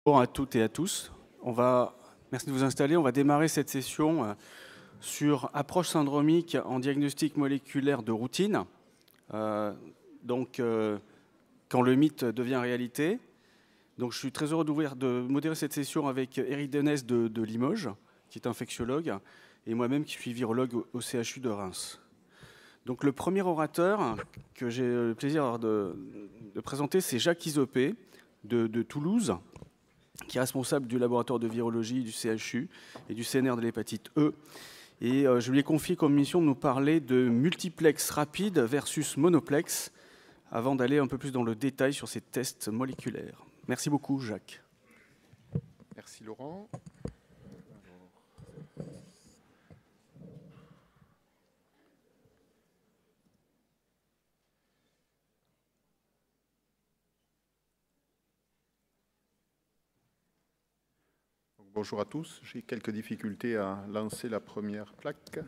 Bonjour à toutes et à tous. Merci de vous installer. On va démarrer cette session sur approche syndromique en diagnostic moléculaire de routine. Quand le mythe devient réalité. Donc, je suis très heureux de modérer cette session avec Éric Denès de Limoges, qui est infectiologue, et moi-même qui suis virologue au CHU de Reims. Donc, le premier orateur que j'ai le plaisir de présenter, c'est Jacques Isopé de Toulouse, qui est responsable du laboratoire de virologie du CHU et du CNR de l'hépatite E. Et je lui ai confié comme mission de nous parler de multiplex rapide versus monoplex, avant d'aller un peu plus dans le détail sur ces tests moléculaires. Merci beaucoup, Jacques. Merci, Laurent. Bonjour à tous. J'ai quelques difficultés à lancer la première plaque.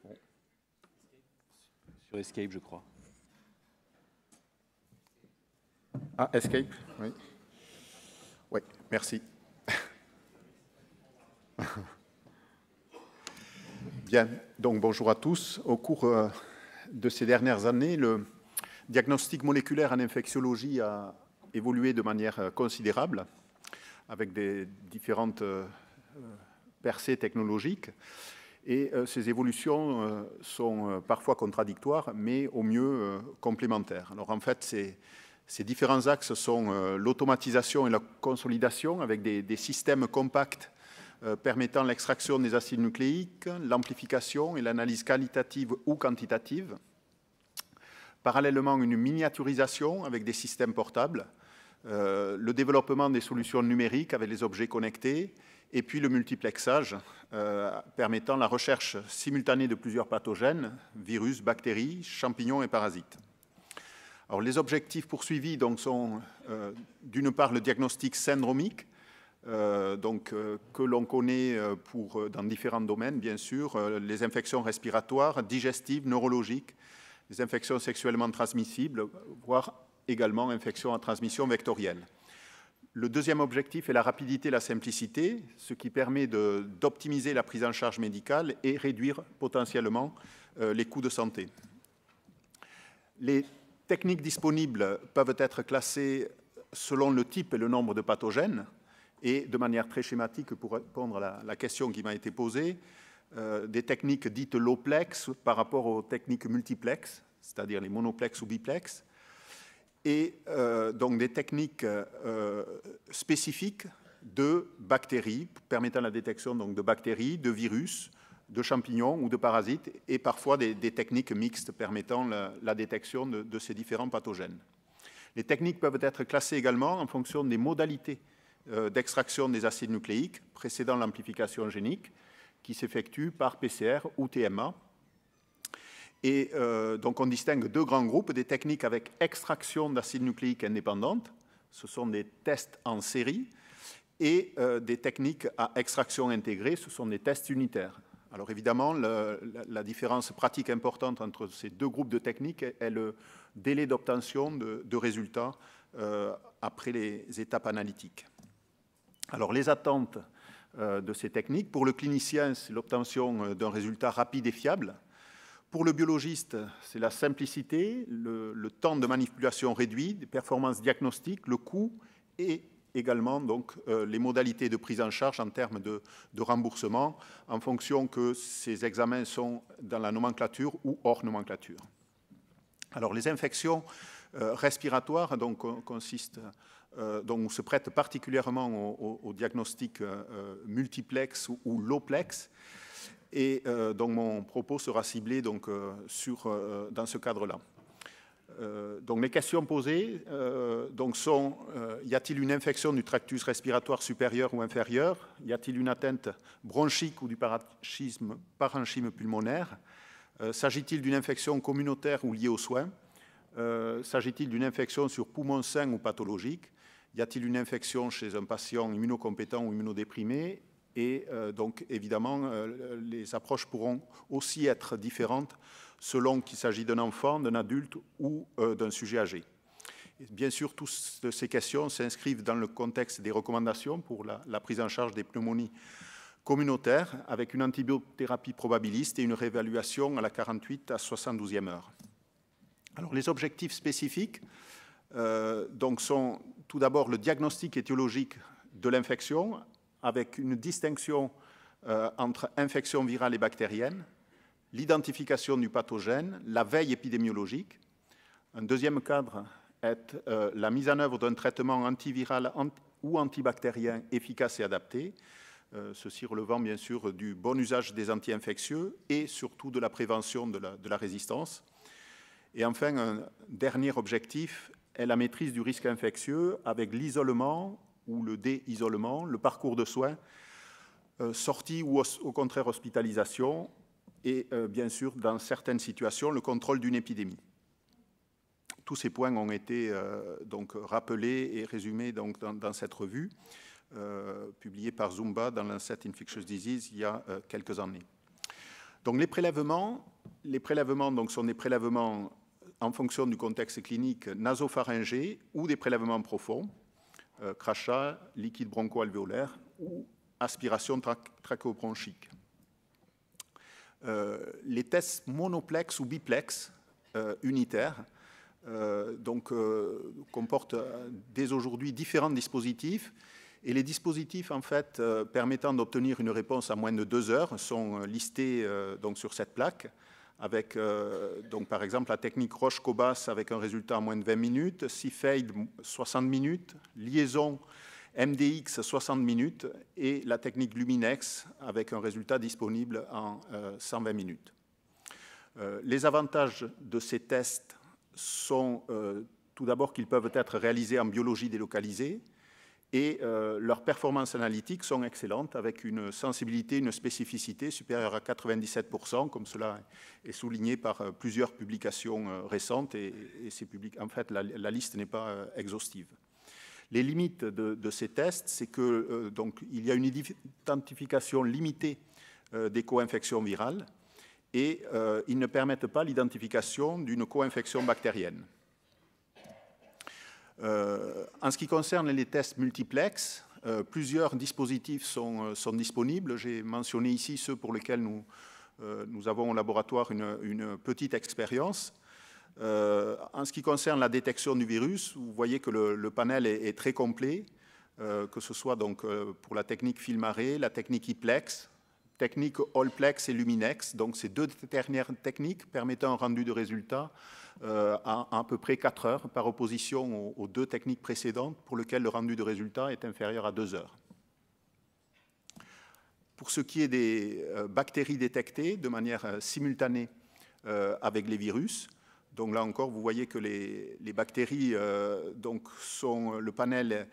Bon. Sur Escape, je crois. Ah, Escape, oui. Oui, merci. Bien, donc bonjour à tous. Au cours de ces dernières années, le diagnostic moléculaire en infectiologie a évolué de manière considérable avec des différentes percées technologiques. Et ces évolutions sont parfois contradictoires, mais au mieux complémentaires. Alors en fait, ces différents axes sont l'automatisation et la consolidation avec des systèmes compacts permettant l'extraction des acides nucléiques, l'amplification et l'analyse qualitative ou quantitative. Parallèlement, une miniaturisation avec des systèmes portables, le développement des solutions numériques avec les objets connectés, et puis le multiplexage permettant la recherche simultanée de plusieurs pathogènes, virus, bactéries, champignons et parasites. Alors, les objectifs poursuivis donc, sont d'une part le diagnostic syndromique, que l'on connaît dans différents domaines, bien sûr, les infections respiratoires, digestives, neurologiques, les infections sexuellement transmissibles, voire également infections à transmission vectorielle. Le deuxième objectif est la rapidité et la simplicité, ce qui permet d'optimiser la prise en charge médicale et réduire potentiellement les coûts de santé. Les techniques disponibles peuvent être classées selon le type et le nombre de pathogènes, et de manière très schématique, pour répondre à la question qui m'a été posée, des techniques dites low-plex par rapport aux techniques multiplex, c'est-à-dire les monoplex ou biplex, et donc des techniques spécifiques de bactéries, permettant la détection donc, de bactéries, de virus, de champignons ou de parasites, et parfois des techniques mixtes permettant la détection de ces différents pathogènes. Les techniques peuvent être classées également en fonction des modalités d'extraction des acides nucléiques précédant l'amplification génique, qui s'effectue par PCR ou TMA. Et donc on distingue deux grands groupes, des techniques avec extraction d'acides nucléiques indépendantes, ce sont des tests en série, et des techniques à extraction intégrée, ce sont des tests unitaires. Alors évidemment, la différence pratique importante entre ces deux groupes de techniques est le délai d'obtention de résultats après les étapes analytiques. Alors les attentes de ces techniques, pour le clinicien, c'est l'obtention d'un résultat rapide et fiable. Pour le biologiste, c'est la simplicité, le temps de manipulation réduit, des performances diagnostiques, le coût et également donc, les modalités de prise en charge en termes de remboursement en fonction que ces examens sont dans la nomenclature ou hors nomenclature. Alors les infections respiratoires donc, donc, se prêtent particulièrement au diagnostic multiplex ou low-plex. Et donc mon propos sera ciblé donc, dans ce cadre-là. Donc les questions posées donc sont y a-t-il une infection du tractus respiratoire supérieur ou inférieur? Y a-t-il une atteinte bronchique ou du parenchyme pulmonaire? S'agit-il d'une infection communautaire ou liée aux soins? S'agit-il d'une infection sur poumon sain ou pathologique? Y a-t-il une infection chez un patient immunocompétent ou immunodéprimé? Et donc, évidemment, les approches pourront aussi être différentes selon qu'il s'agit d'un enfant, d'un adulte ou d'un sujet âgé. Bien sûr, toutes ces questions s'inscrivent dans le contexte des recommandations pour la prise en charge des pneumonies communautaires avec une antibiothérapie probabiliste et une réévaluation à la 48 à 72e heure. Alors, les objectifs spécifiques donc sont tout d'abord le diagnostic étiologique de l'infection avec une distinction entre infection virale et bactérienne, l'identification du pathogène, la veille épidémiologique. Un deuxième cadre est la mise en œuvre d'un traitement antiviral ou antibactérien efficace et adapté, ceci relevant bien sûr du bon usage des anti-infectieux et surtout de la prévention de la résistance. Et enfin, un dernier objectif est la maîtrise du risque infectieux avec l'isolement ou le dé-isolement, le parcours de soins, sortie ou au contraire hospitalisation et bien sûr, dans certaines situations, le contrôle d'une épidémie. Tous ces points ont été donc rappelés et résumés donc, dans cette revue publiée par Zumba dans Lancet Infectious Disease il y a quelques années. Donc les prélèvements donc, sont des prélèvements en fonction du contexte clinique nasopharyngé ou des prélèvements profonds, crachat, liquide broncho-alvéolaire ou aspiration trachéobronchique. Les tests monoplex ou biplex unitaires comportent dès aujourd'hui différents dispositifs. Et les dispositifs en fait, permettant d'obtenir une réponse en moins de 2 heures sont listés donc, sur cette plaque, avec donc, par exemple la technique Roche-Cobas avec un résultat en moins de 20 minutes, CFAID 60 minutes, liaison MDX 60 minutes et la technique Luminex avec un résultat disponible en 120 minutes. Les avantages de ces tests sont tout d'abord qu'ils peuvent être réalisés en biologie délocalisée et leurs performances analytiques sont excellentes avec une sensibilité, une spécificité supérieure à 97%, comme cela est souligné par plusieurs publications récentes et en fait la liste n'est pas exhaustive. Les limites de ces tests, c'est que donc, il y a une identification limitée des co-infections virales et ils ne permettent pas l'identification d'une co-infection bactérienne. En ce qui concerne les tests multiplex, plusieurs dispositifs sont disponibles. J'ai mentionné ici ceux pour lesquels nous avons au laboratoire une petite expérience. En ce qui concerne la détection du virus, vous voyez que le panel est très complet, que ce soit donc pour la technique Filmare, la technique IPLEX, technique Allplex et Luminex. Donc ces deux dernières techniques permettent un rendu de résultats en à peu près 4 heures par opposition aux 2 techniques précédentes pour lesquelles le rendu de résultats est inférieur à 2 heures. Pour ce qui est des bactéries détectées de manière simultanée avec les virus, donc là encore, vous voyez que les bactéries, donc le panel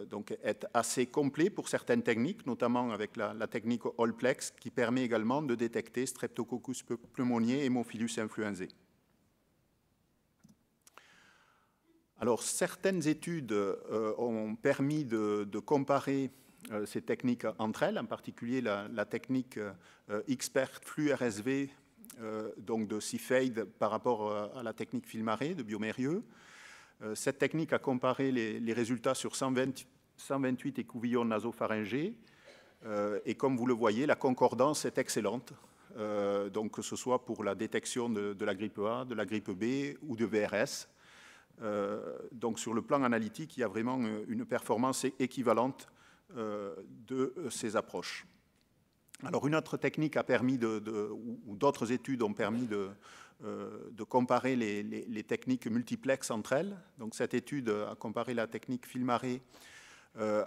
donc est assez complet pour certaines techniques, notamment avec la technique Allplex, qui permet également de détecter Streptococcus pneumoniae et Haemophilus influenzae. Alors, certaines études ont permis de comparer ces techniques entre elles, en particulier la technique XPERT flux RSV donc de CFAID par rapport à la technique Filmare de Biomérieux. Cette technique a comparé les résultats sur 128 écouvillons nasopharyngés et comme vous le voyez, la concordance est excellente, donc que ce soit pour la détection de la grippe A, de la grippe B ou de VRS. Donc sur le plan analytique, il y a vraiment une performance équivalente de ces approches. Alors une autre technique a permis ou d'autres études ont permis de comparer les techniques multiplex entre elles. Donc cette étude a comparé la technique Filmare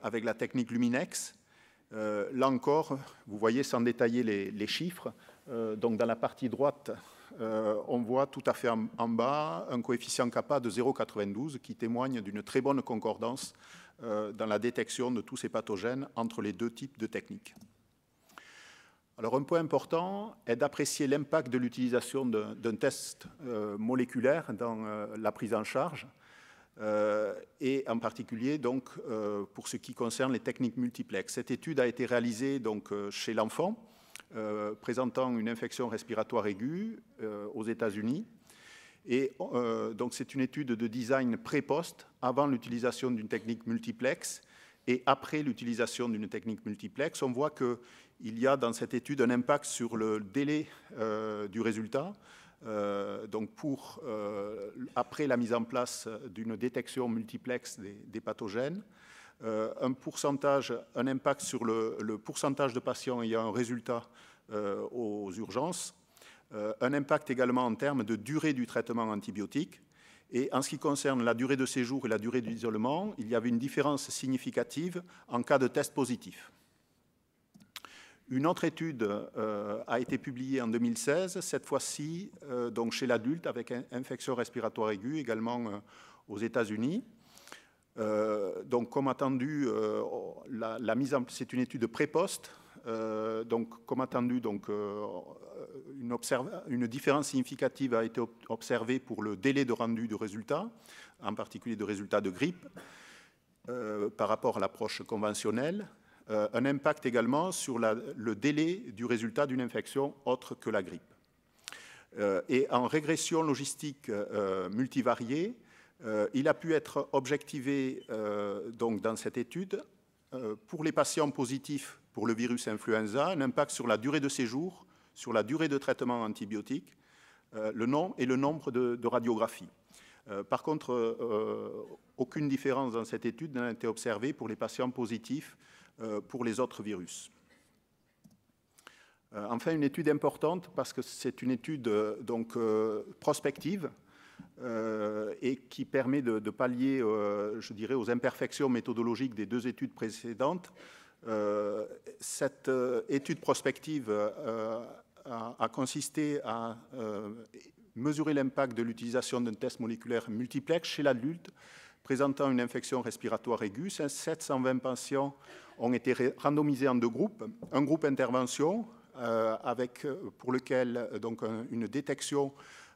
avec la technique Luminex. Là encore, vous voyez sans détailler les chiffres, donc dans la partie droite, on voit tout à fait en bas un coefficient kappa de 0,92 qui témoigne d'une très bonne concordance dans la détection de tous ces pathogènes entre les 2 types de techniques. Alors un point important est d'apprécier l'impact de l'utilisation d'un test moléculaire dans la prise en charge et en particulier donc, pour ce qui concerne les techniques multiplex. Cette étude a été réalisée donc, chez l'enfant présentant une infection respiratoire aiguë aux États-Unis Et donc c'est une étude de design pré-post, avant l'utilisation d'une technique multiplex et après l'utilisation d'une technique multiplex. On voit qu'il y a dans cette étude un impact sur le délai du résultat. Donc après la mise en place d'une détection multiplex des pathogènes, un impact sur le pourcentage de patients ayant un résultat aux urgences, un impact également en termes de durée du traitement antibiotique. Et en ce qui concerne la durée de séjour et la durée d'isolement, il y avait une différence significative en cas de test positif. Une autre étude a été publiée en 2016, cette fois-ci donc chez l'adulte avec infection respiratoire aiguë, également aux États-Unis. Donc, comme attendu, c'est une étude pré-post. Donc, comme attendu, une différence significative a été observée pour le délai de rendu du résultat, en particulier de résultats de grippe, par rapport à l'approche conventionnelle. Un impact également sur le délai du résultat d'une infection autre que la grippe. Et en régression logistique multivariée, il a pu être objectivé donc dans cette étude pour les patients positifs pour le virus influenza, un impact sur la durée de séjour, sur la durée de traitement antibiotique, le nombre de radiographies. Par contre, aucune différence dans cette étude n'a été observée pour les patients positifs pour les autres virus. Enfin, une étude importante parce que c'est une étude prospective et qui permet de pallier, je dirais, aux imperfections méthodologiques des deux études précédentes. Cette étude prospective a consisté à mesurer l'impact de l'utilisation d'un test moléculaire multiplex chez l'adulte présentant une infection respiratoire aiguë. 720 patients ont été randomisés en deux groupes. Un groupe intervention pour lequel donc, une détection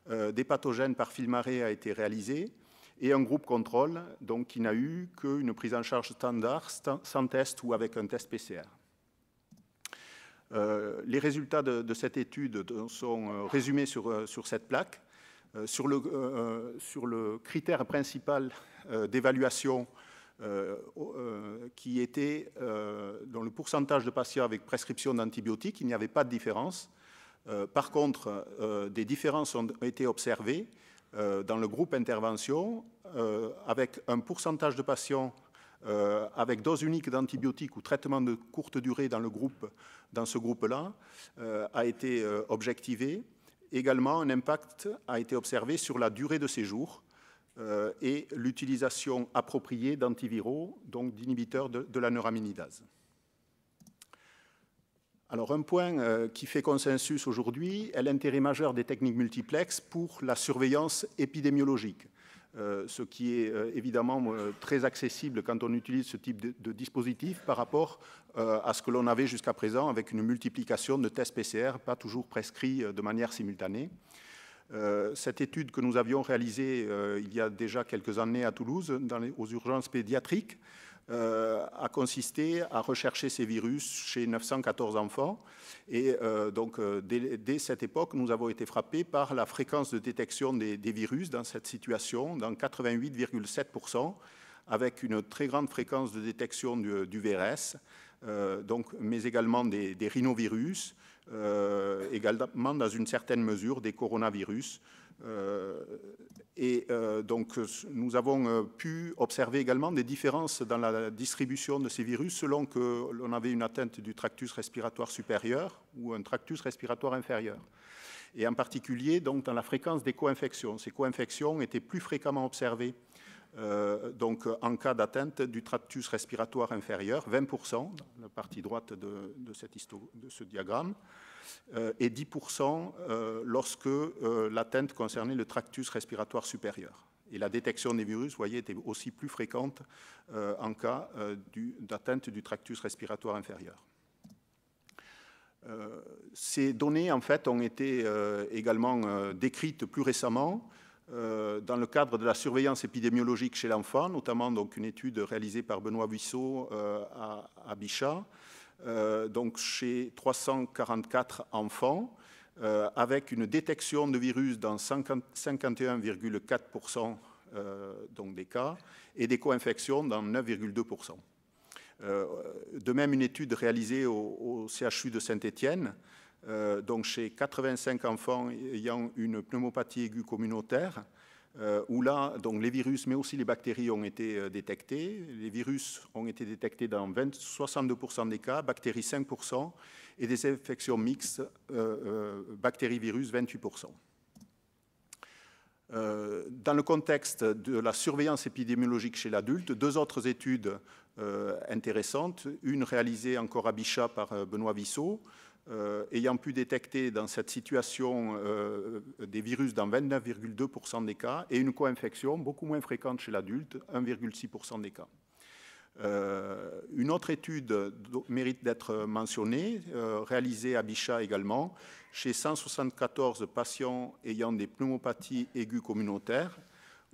des pathogènes par FILMARRAY a été réalisée, et un groupe contrôle donc, qui n'a eu qu'une prise en charge standard sans test ou avec un test PCR. Les résultats de cette étude sont résumés sur cette plaque. Sur le critère principal d'évaluation qui était dans le pourcentage de patients avec prescription d'antibiotiques, il n'y avait pas de différence. Par contre, des différences ont été observées dans le groupe intervention avec un pourcentage de patients avec dose unique d'antibiotiques ou traitement de courte durée dans ce groupe-là a été objectivé. Également, un impact a été observé sur la durée de séjour et l'utilisation appropriée d'antiviraux, donc d'inhibiteurs de la neuraminidase. Alors, un point qui fait consensus aujourd'hui est l'intérêt majeur des techniques multiplex pour la surveillance épidémiologique, ce qui est évidemment très accessible quand on utilise ce type de dispositif par rapport à ce que l'on avait jusqu'à présent avec une multiplication de tests PCR, pas toujours prescrits de manière simultanée. Cette étude que nous avions réalisée il y a déjà quelques années à Toulouse, aux urgences pédiatriques, a consisté à rechercher ces virus chez 914 enfants. Et donc, dès cette époque, nous avons été frappés par la fréquence de détection des virus dans cette situation, dans 88,7%, avec une très grande fréquence de détection du VRS, mais également des rhinovirus, également dans une certaine mesure des coronavirus. Donc, nous avons pu observer également des différences dans la distribution de ces virus selon que l'on avait une atteinte du tractus respiratoire supérieur ou un tractus respiratoire inférieur. Et en particulier, donc, dans la fréquence des co-infections. Ces co-infections étaient plus fréquemment observées donc, en cas d'atteinte du tractus respiratoire inférieur, 20%, dans la partie droite de ce diagramme, et 10% lorsque l'atteinte concernait le tractus respiratoire supérieur. Et la détection des virus, vous voyez, était aussi plus fréquente en cas d'atteinte du tractus respiratoire inférieur. Ces données, en fait, ont été également décrites plus récemment dans le cadre de la surveillance épidémiologique chez l'enfant, notamment donc, une étude réalisée par Benoît Buisseau à Bichat, donc chez 344 enfants, avec une détection de virus dans 51,4% donc des cas et des co-infections dans 9,2%. De même, une étude réalisée au CHU de Saint-Étienne, donc chez 85 enfants ayant une pneumopathie aiguë communautaire, où là, donc les virus, mais aussi les bactéries ont été détectés. Les virus ont été détectés dans 62% des cas, bactéries 5%, et des infections mixtes, bactéries-virus 28%. Dans le contexte de la surveillance épidémiologique chez l'adulte, deux autres études intéressantes, une réalisée encore à Bichat par Benoît Vissot, ayant pu détecter dans cette situation des virus dans 29,2% des cas, et une co-infection beaucoup moins fréquente chez l'adulte, 1,6% des cas. Une autre étude mérite d'être mentionnée, réalisée à Bichat également, chez 174 patients ayant des pneumopathies aiguës communautaires,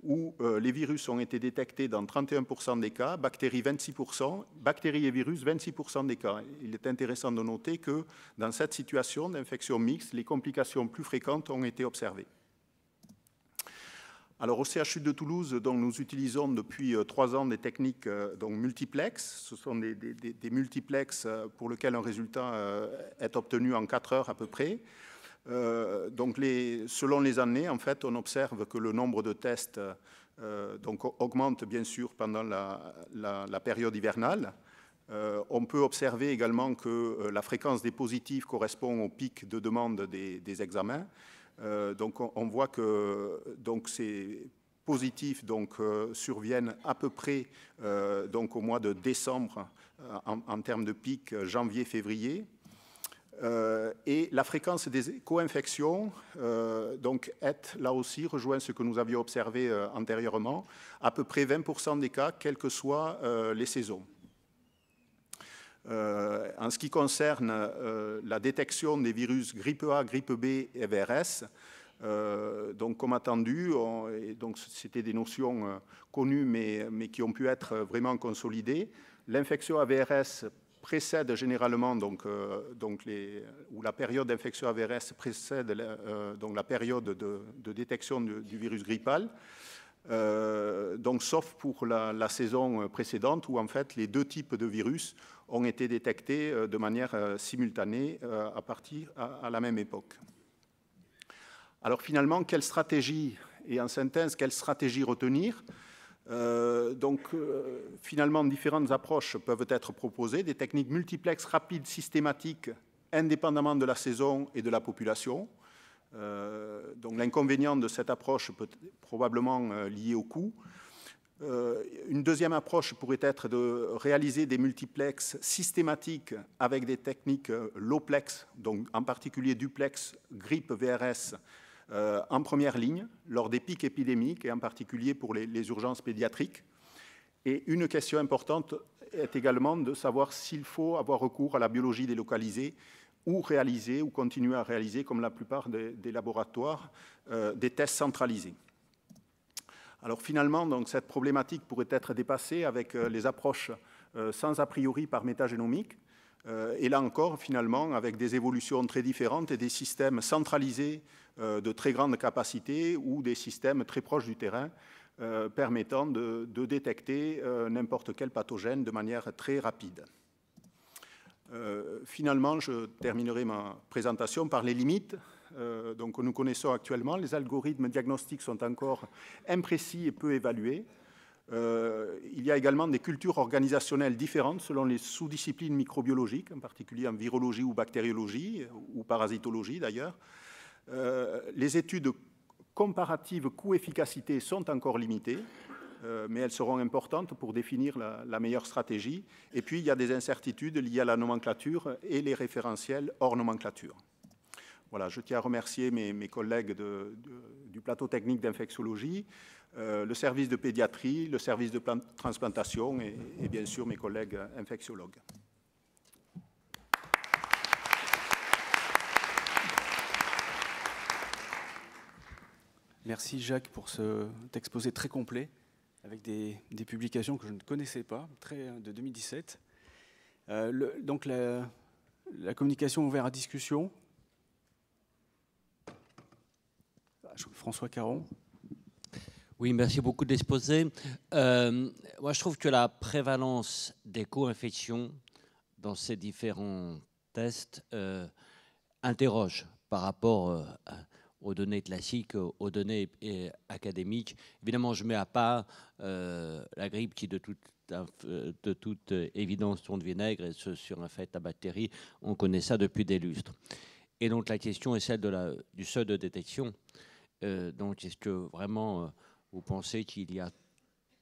où les virus ont été détectés dans 31% des cas, bactéries 26%, bactéries et virus 26% des cas. Il est intéressant de noter que dans cette situation d'infection mixte, les complications plus fréquentes ont été observées. Alors au CHU de Toulouse, donc, nous utilisons depuis 3 ans des techniques donc, multiplex. Ce sont des multiplex pour lesquels un résultat est obtenu en 4 heures à peu près. Donc selon les années, en fait, on observe que le nombre de tests donc, augmente bien sûr pendant la période hivernale. On peut observer également que la fréquence des positifs correspond au pic de demande des examens. Donc on voit que donc, ces positifs donc, surviennent à peu près donc, au mois de décembre en termes de pic janvier-février. Et la fréquence des co-infections donc est là aussi rejoint ce que nous avions observé antérieurement, à peu près 20% des cas, quelles que soient les saisons. En ce qui concerne la détection des virus grippe A, grippe B et VRS, donc comme attendu, c'était des notions connues mais qui ont pu être vraiment consolidées. L'infection à VRS précède généralement ou la période d'infection à VRS précède donc la période de détection du virus grippal. Donc, sauf pour la saison précédente où en fait les deux types de virus ont été détectés de manière simultanée à la même époque. Alors finalement, quelle stratégie, et en synthèse, quelle stratégie retenir? Finalement, différentes approches peuvent être proposées, des techniques multiplex rapides, systématiques, indépendamment de la saison et de la population. Donc l'inconvénient de cette approche peut être probablement lié au coût. Une deuxième approche pourrait être de réaliser des multiplex systématiques avec des techniques low-plex, donc en particulier duplex, grippe, VRS, en première ligne lors des pics épidémiques et en particulier pour les urgences pédiatriques. Et une question importante est également de savoir s'il faut avoir recours à la biologie délocalisée ou réaliser ou continuer à réaliser, comme la plupart des laboratoires, des tests centralisés. Alors finalement, donc, cette problématique pourrait être dépassée avec les approches sans a priori par métagénomique, et là encore, finalement, avec des évolutions très différentes et des systèmes centralisés de très grande capacité ou des systèmes très proches du terrain permettant de détecter n'importe quel pathogène de manière très rapide. Finalement, je terminerai ma présentation par les limites donc, que nous connaissons actuellement. Les algorithmes diagnostiques sont encore imprécis et peu évalués. Il y a également des cultures organisationnelles différentes selon les sous-disciplines microbiologiques, en particulier en virologie ou bactériologie, ou parasitologie d'ailleurs. Les études comparatives coût-efficacité sont encore limitées, mais elles seront importantes pour définir la meilleure stratégie. Et puis, il y a des incertitudes liées à la nomenclature et les référentiels hors nomenclature. Voilà, je tiens à remercier mes collègues du plateau technique d'infectiologie, le service de pédiatrie, le service de transplantation et bien sûr mes collègues infectiologues. Merci Jacques pour cet exposé très complet, avec des publications que je ne connaissais pas, de 2017. Donc la communication ouverte à discussion. François Caron. Oui, merci beaucoup de l'exposer. Moi, je trouve que la prévalence des co-infections dans ces différents tests interroge par rapport aux données classiques, aux données académiques. Évidemment, je mets à part la grippe qui, de toute évidence, tourne vinaigre, et ce, sur un fait à bactéries, on connaît ça depuis des lustres. Et donc, la question est celle du seuil de détection. Donc, est-ce que vraiment vous pensez qu'il y a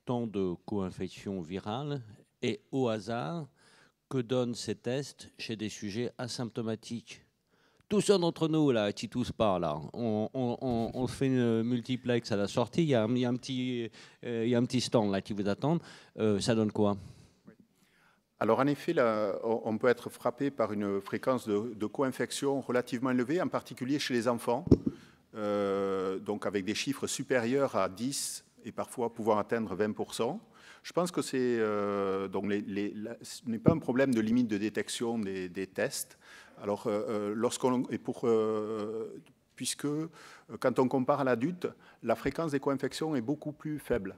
tant de co-infections virales et au hasard, que donnent ces tests chez des sujets asymptomatiques? Tous un d'entre nous, là, qui tous pas, là, on fait une multiplex à la sortie, il y a un petit stand là qui vous attend. Ça donne quoi? Alors en effet, là, on peut être frappé par une fréquence de co-infection relativement élevée, en particulier chez les enfants, donc avec des chiffres supérieurs à 10 et parfois pouvant atteindre 20%. Je pense que ce n'est pas un problème de limite de détection des tests. Alors, puisque quand on compare à l'adulte, la fréquence des co-infections est beaucoup plus faible.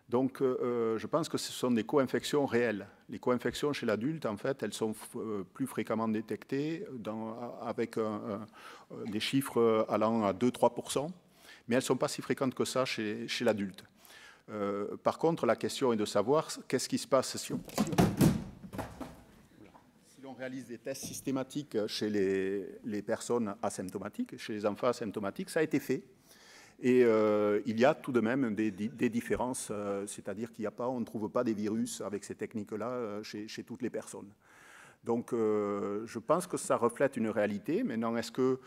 Donc, je pense que ce sont des co-infections réelles. Les co-infections chez l'adulte, en fait, elles sont plus fréquemment détectées avec des chiffres allant à 2-3%, mais elles ne sont pas si fréquentes que ça chez l'adulte. Par contre, la question est de savoir qu'est-ce qui se passe si on réalise des tests systématiques chez les personnes asymptomatiques, chez les enfants asymptomatiques. Ça a été fait. Et il y a tout de même des différences, c'est-à-dire on ne trouve pas des virus avec ces techniques-là chez toutes les personnes. Donc, je pense que ça reflète une réalité. Maintenant, est-ce que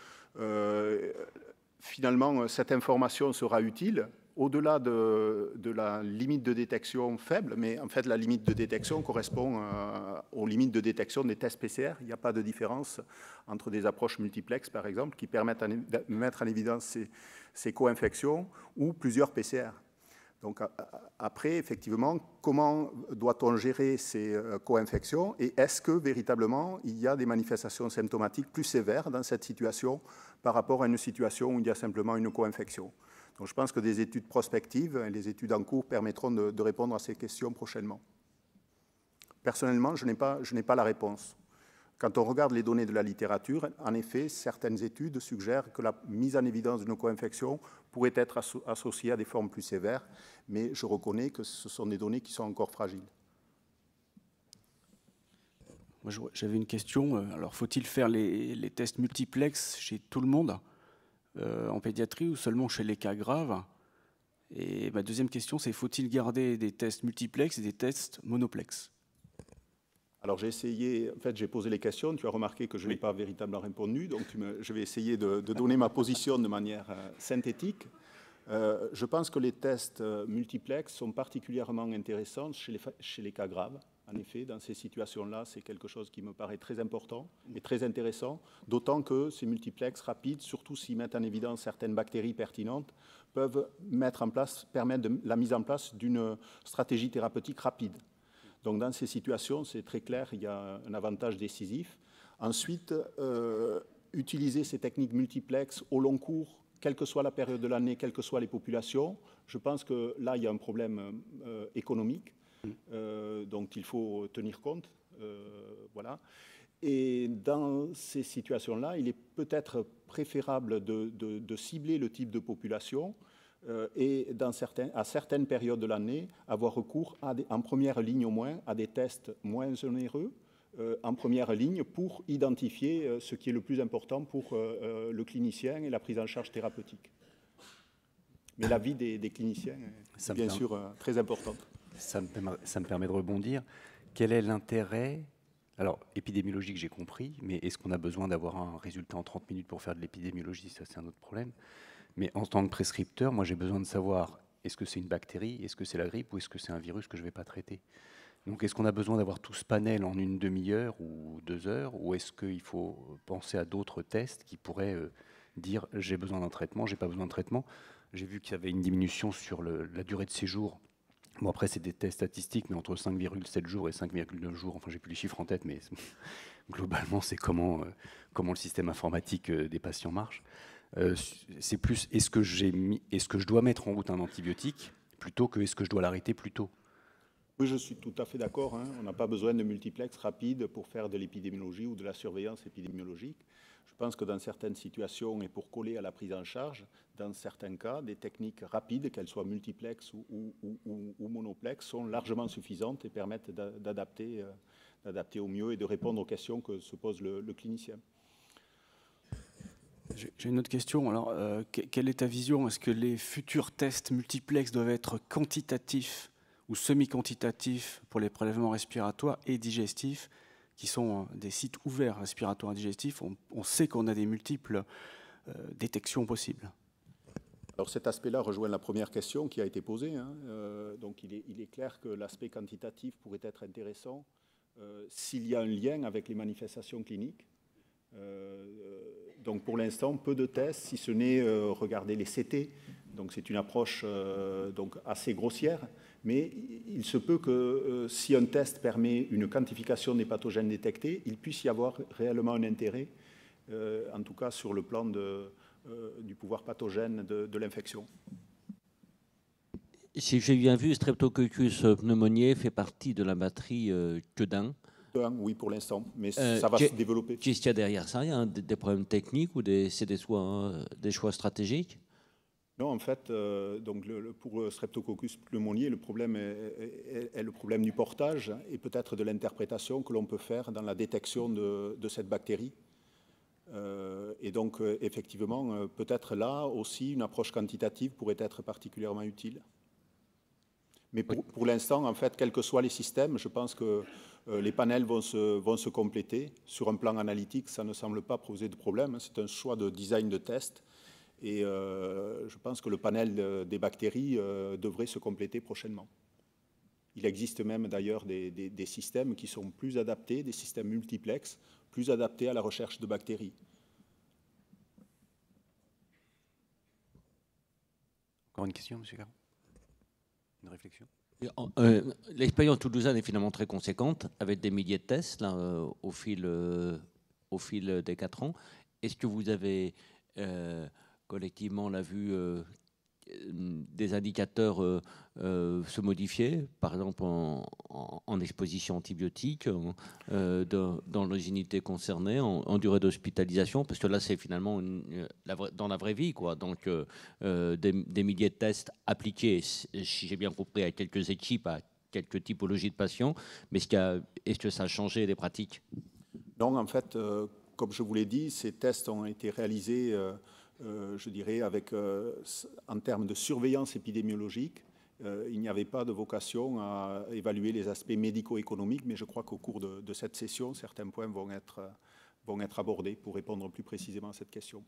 finalement cette information sera utile au-delà de la limite de détection faible, mais en fait la limite de détection correspond aux limites de détection des tests PCR. Il n'y a pas de différence entre des approches multiplex, par exemple, qui permettent de mettre en évidence ces co-infections ou plusieurs PCR. Donc après, effectivement, comment doit-on gérer ces co-infections et est-ce que véritablement il y a des manifestations symptomatiques plus sévères dans cette situation par rapport à une situation où il y a simplement une co-infection? Donc je pense que des études prospectives et les études en cours permettront de répondre à ces questions prochainement. Personnellement, je n'ai pas la réponse. Quand on regarde les données de la littérature, en effet, certaines études suggèrent que la mise en évidence d'une co-infection pourrait être associée à des formes plus sévères, mais je reconnais que ce sont des données qui sont encore fragiles. J'avais une question. Alors, faut-il faire les tests multiplex chez tout le monde en pédiatrie ou seulement chez les cas graves? Et ma deuxième question, c'est faut-il garder des tests multiplex et des tests monoplex? Alors j'ai essayé, en fait j'ai posé les questions, tu as remarqué que je n'ai pas véritablement répondu, donc je vais essayer de donner ma position de manière synthétique. Je pense que les tests multiplex sont particulièrement intéressants chez les cas graves. En effet, dans ces situations-là, c'est quelque chose qui me paraît très important et très intéressant, d'autant que ces multiplex rapides, surtout s'ils mettent en évidence certaines bactéries pertinentes, peuvent permettre la mise en place d'une stratégie thérapeutique rapide. Donc dans ces situations, c'est très clair, il y a un avantage décisif. Ensuite, utiliser ces techniques multiplex au long cours, quelle que soit la période de l'année, quelles que soient les populations, je pense que là, il y a un problème économique dont il faut tenir compte. Voilà. Et dans ces situations-là, il est peut-être préférable de cibler le type de population et à certaines périodes de l'année, avoir recours en première ligne au moins à des tests moins onéreux en première ligne pour identifier ce qui est le plus important pour le clinicien et la prise en charge thérapeutique. Mais l'avis des cliniciens est bien sûr très importante. Ça me permet de rebondir. Quel est l'intérêt? Alors, épidémiologique, j'ai compris, mais est-ce qu'on a besoin d'avoir un résultat en 30 minutes pour faire de l'épidémiologie? Ça, c'est un autre problème. Mais en tant que prescripteur, moi, j'ai besoin de savoir est-ce que c'est une bactérie, est-ce que c'est la grippe ou est-ce que c'est un virus que je ne vais pas traiter? Donc, est-ce qu'on a besoin d'avoir tout ce panel en une demi-heure ou 2 heures ou est-ce qu'il faut penser à d'autres tests qui pourraient dire j'ai besoin d'un traitement, j'ai pas besoin de traitement? J'ai vu qu'il y avait une diminution sur la durée de séjour. Bon, après, c'est des tests statistiques, mais entre 5,7 jours et 5,9 jours, enfin, j'ai plus les chiffres en tête, mais globalement, c'est comment le système informatique des patients marche. C'est plus est-ce que je dois mettre en route un antibiotique plutôt que est-ce que je dois l'arrêter plus tôt? Oui, je suis tout à fait d'accord, hein. On n'a pas besoin de multiplex rapide pour faire de l'épidémiologie ou de la surveillance épidémiologique. Je pense que dans certaines situations, et pour coller à la prise en charge, dans certains cas, des techniques rapides, qu'elles soient multiplex ou monoplex, sont largement suffisantes et permettent d'adapter au mieux et de répondre aux questions que se pose le clinicien. J'ai une autre question. Alors, quelle est ta vision? Est-ce que les futurs tests multiplex doivent être quantitatifs ou semi-quantitatifs pour les prélèvements respiratoires et digestifs, qui sont des sites ouverts respiratoires et digestifs? On sait qu'on a des multiples détections possibles. Alors cet aspect-là rejoint la première question qui a été posée, hein. Donc il est clair que l'aspect quantitatif pourrait être intéressant s'il y a un lien avec les manifestations cliniques. Donc pour l'instant, peu de tests, si ce n'est regarder les CT. Donc c'est une approche donc assez grossière, mais il se peut que si un test permet une quantification des pathogènes détectés, il puisse y avoir réellement un intérêt, en tout cas sur le plan du pouvoir pathogène de l'infection. Si j'ai bien vu, Streptococcus pneumoniae fait partie de la batterie que d'un. Oui, pour l'instant, mais ça va se développer. Qu'est-ce qu'il y a derrière ça? Il y a des problèmes techniques ou c'est des choix stratégiques? Non, en fait, donc pour Streptococcus pneumoniae, le problème est le problème du portage et peut-être de l'interprétation que l'on peut faire dans la détection de cette bactérie. Et donc, effectivement, peut-être là aussi, une approche quantitative pourrait être particulièrement utile. Mais pour l'instant, en fait, quels que soient les systèmes, je pense que les panels vont se compléter. Sur un plan analytique, ça ne semble pas poser de problème. C'est un choix de design de test. Et je pense que le panel des bactéries devrait se compléter prochainement. Il existe même d'ailleurs des systèmes qui sont plus adaptés, des systèmes multiplex, plus adaptés à la recherche de bactéries. Encore une question, M. Caron? Une réflexion? L'expérience toulousaine est finalement très conséquente, avec des milliers de tests là, au fil des 4 ans. Est-ce que vous avez collectivement la vue des indicateurs se modifier, par exemple en exposition antibiotique, dans les unités concernées, en durée d'hospitalisation, parce que là c'est finalement dans la vraie vie, quoi. Donc des milliers de tests appliqués, si j'ai bien compris, à quelques équipes, à quelques typologies de patients, mais est-ce que ça a changé les pratiques? Non, en fait, comme je vous l'ai dit, ces tests ont été réalisés je dirais, en termes de surveillance épidémiologique. Il n'y avait pas de vocation à évaluer les aspects médico-économiques, mais je crois qu'au cours de cette session, certains points vont être abordés pour répondre plus précisément à cette question.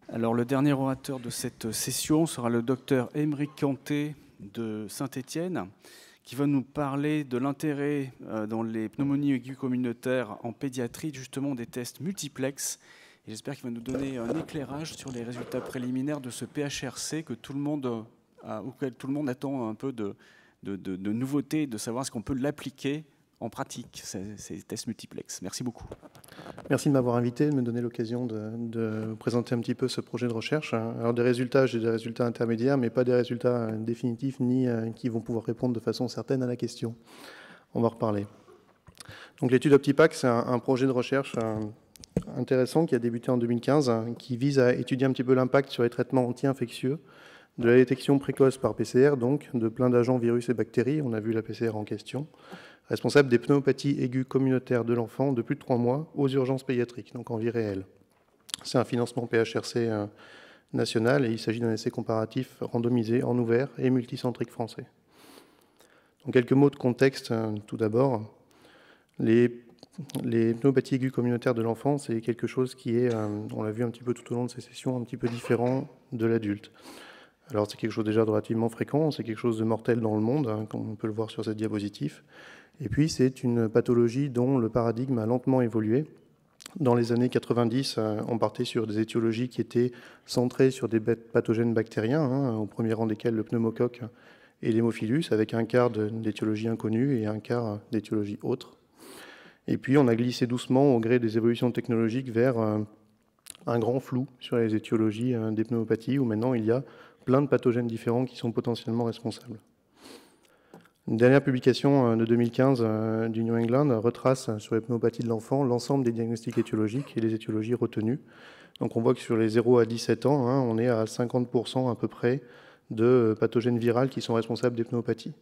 Alors, le dernier orateur de cette session sera le docteur Aymeric Canté de Saint-Étienne, qui va nous parler de l'intérêt dans les pneumonies aiguës communautaires en pédiatrie, justement des tests multiplex. J'espère qu'il va nous donner un éclairage sur les résultats préliminaires de ce PHRC auquel tout le monde attend un peu de nouveautés, de savoir ce qu'on peut l'appliquer en pratique, ces tests multiplex. Merci beaucoup. Merci de m'avoir invité, de me donner l'occasion de présenter un petit peu ce projet de recherche. Alors des résultats, j'ai des résultats intermédiaires, mais pas des résultats définitifs ni qui vont pouvoir répondre de façon certaine à la question. On va en reparler. Donc l'étude OptiPac, c'est un projet de recherche intéressant qui a débuté en 2015, qui vise à étudier un petit peu l'impact sur les traitements anti-infectieux de la détection précoce par PCR, donc de plein d'agents, virus et bactéries, on a vu la PCR en question, responsable des pneumopathies aiguës communautaires de l'enfant de plus de 3 mois aux urgences pédiatriques, donc en vie réelle. C'est un financement PHRC national et il s'agit d'un essai comparatif randomisé en ouvert et multicentrique français. Donc quelques mots de contexte tout d'abord. Les pneumopathies aiguës communautaires de l'enfant, c'est quelque chose qui est, on l'a vu un petit peu tout au long de ces sessions, un petit peu différent de l'adulte. Alors c'est quelque chose déjà de relativement fréquent, c'est quelque chose de mortel dans le monde, comme on peut le voir sur cette diapositive. Et puis c'est une pathologie dont le paradigme a lentement évolué. Dans les années 90, on partait sur des étiologies qui étaient centrées sur des pathogènes bactériens, au premier rang desquels le pneumocoque et l'hémophilus, avec un quart d'étiologie inconnue et un quart d'étiologie autre. Et puis, on a glissé doucement au gré des évolutions technologiques vers un grand flou sur les étiologies des pneumopathies, où maintenant il y a plein de pathogènes différents qui sont potentiellement responsables. Une dernière publication de 2015 du New England retrace sur les pneumopathies de l'enfant l'ensemble des diagnostics étiologiques et les étiologies retenues. Donc on voit que sur les 0 à 17 ans, on est à 50% à peu près de pathogènes virales qui sont responsables des pneumopathies.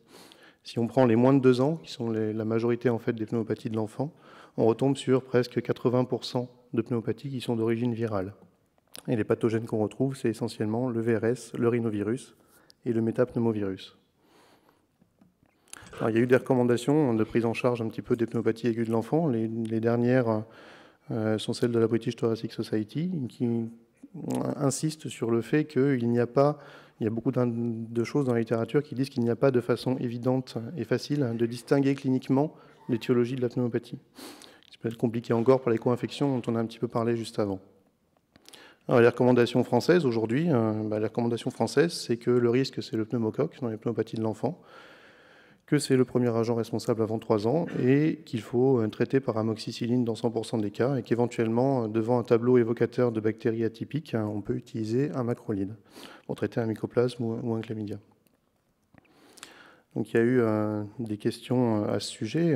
Si on prend les moins de 2 ans, qui sont la majorité en fait des pneumopathies de l'enfant, on retombe sur presque 80% de pneumopathies qui sont d'origine virale. Et les pathogènes qu'on retrouve, c'est essentiellement le VRS, le rhinovirus et le métapneumovirus. Alors, il y a eu des recommandations de prise en charge un petit peu des pneumopathies aiguës de l'enfant. Les dernières sont celles de la British Thoracic Society, qui insistent sur le fait qu'il n'y a pas, il y a beaucoup de choses dans la littérature qui disent qu'il n'y a pas de façon évidente et facile de distinguer cliniquement l'étiologie de la pneumopathie. C'est peut-être compliqué encore pour les co-infections dont on a un petit peu parlé juste avant. Alors, les recommandations françaises aujourd'hui, les recommandations françaises, c'est que le risque, c'est le pneumocoque dans les pneumopathies de l'enfant, que c'est le premier agent responsable avant 3 ans et qu'il faut traiter par amoxicilline dans 100% des cas et qu'éventuellement, devant un tableau évocateur de bactéries atypiques, on peut utiliser un macrolide pour traiter un mycoplasme ou un chlamydia. Donc il y a eu des questions à ce sujet.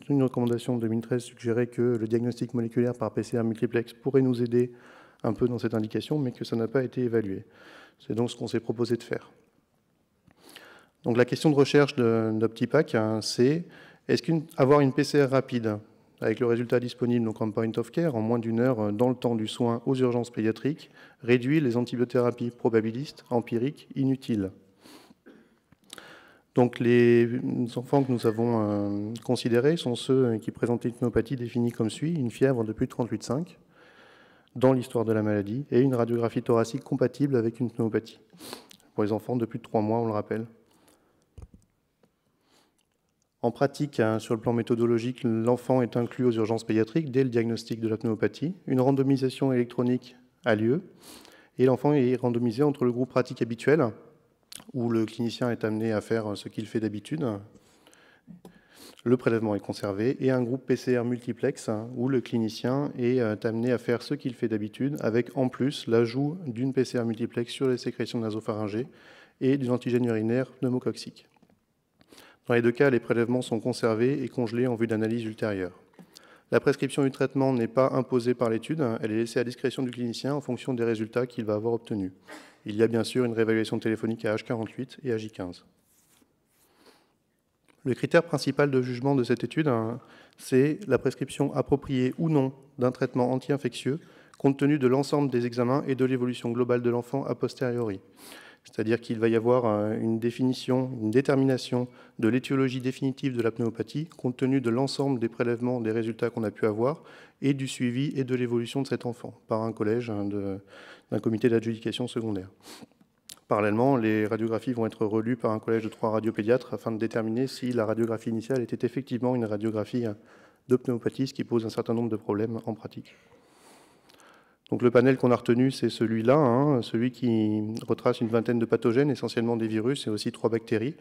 Une recommandation de 2013 suggérait que le diagnostic moléculaire par PCR multiplex pourrait nous aider un peu dans cette indication, mais que ça n'a pas été évalué. C'est donc ce qu'on s'est proposé de faire. Donc la question de recherche d'Optipac, c'est est-ce qu'avoir une PCR rapide avec le résultat disponible donc en point of care en moins d'1 heure dans le temps du soin aux urgences pédiatriques réduit les antibiothérapies probabilistes, empiriques, inutiles. Donc les enfants que nous avons considérés sont ceux qui présentaient une pneumopathie définie comme suit, une fièvre de plus de 38,5 dans l'histoire de la maladie et une radiographie thoracique compatible avec une pneumopathie. Pour les enfants de plus de 3 mois, on le rappelle. En pratique, sur le plan méthodologique, l'enfant est inclus aux urgences pédiatriques dès le diagnostic de la pneumopathie. Une randomisation électronique a lieu et l'enfant est randomisé entre le groupe pratique habituel, où le clinicien est amené à faire ce qu'il fait d'habitude, le prélèvement est conservé, et un groupe PCR multiplex, où le clinicien est amené à faire ce qu'il fait d'habitude, avec en plus l'ajout d'une PCR multiplex sur les sécrétions nasopharyngées et d'une antigène urinaire pneumococcique. Dans les 2 cas, les prélèvements sont conservés et congelés en vue d'analyse ultérieure. La prescription du traitement n'est pas imposée par l'étude, elle est laissée à discrétion du clinicien en fonction des résultats qu'il va avoir obtenus. Il y a bien sûr une réévaluation téléphonique à H48 et à J15. Le critère principal de jugement de cette étude, c'est la prescription appropriée ou non d'un traitement anti-infectieux compte tenu de l'ensemble des examens et de l'évolution globale de l'enfant a posteriori. C'est-à-dire qu'il va y avoir une définition, une détermination de l'étiologie définitive de la pneumopathie compte tenu de l'ensemble des prélèvements, des résultats qu'on a pu avoir et du suivi et de l'évolution de cet enfant par un collège d'un comité d'adjudication secondaire. Parallèlement, les radiographies vont être relues par un collège de 3 radiopédiatres afin de déterminer si la radiographie initiale était effectivement une radiographie de pneumopathie, ce qui pose un certain nombre de problèmes en pratique. Donc le panel qu'on a retenu, c'est celui-là, celui qui retrace une vingtaine de pathogènes, essentiellement des virus et aussi 3 bactéries.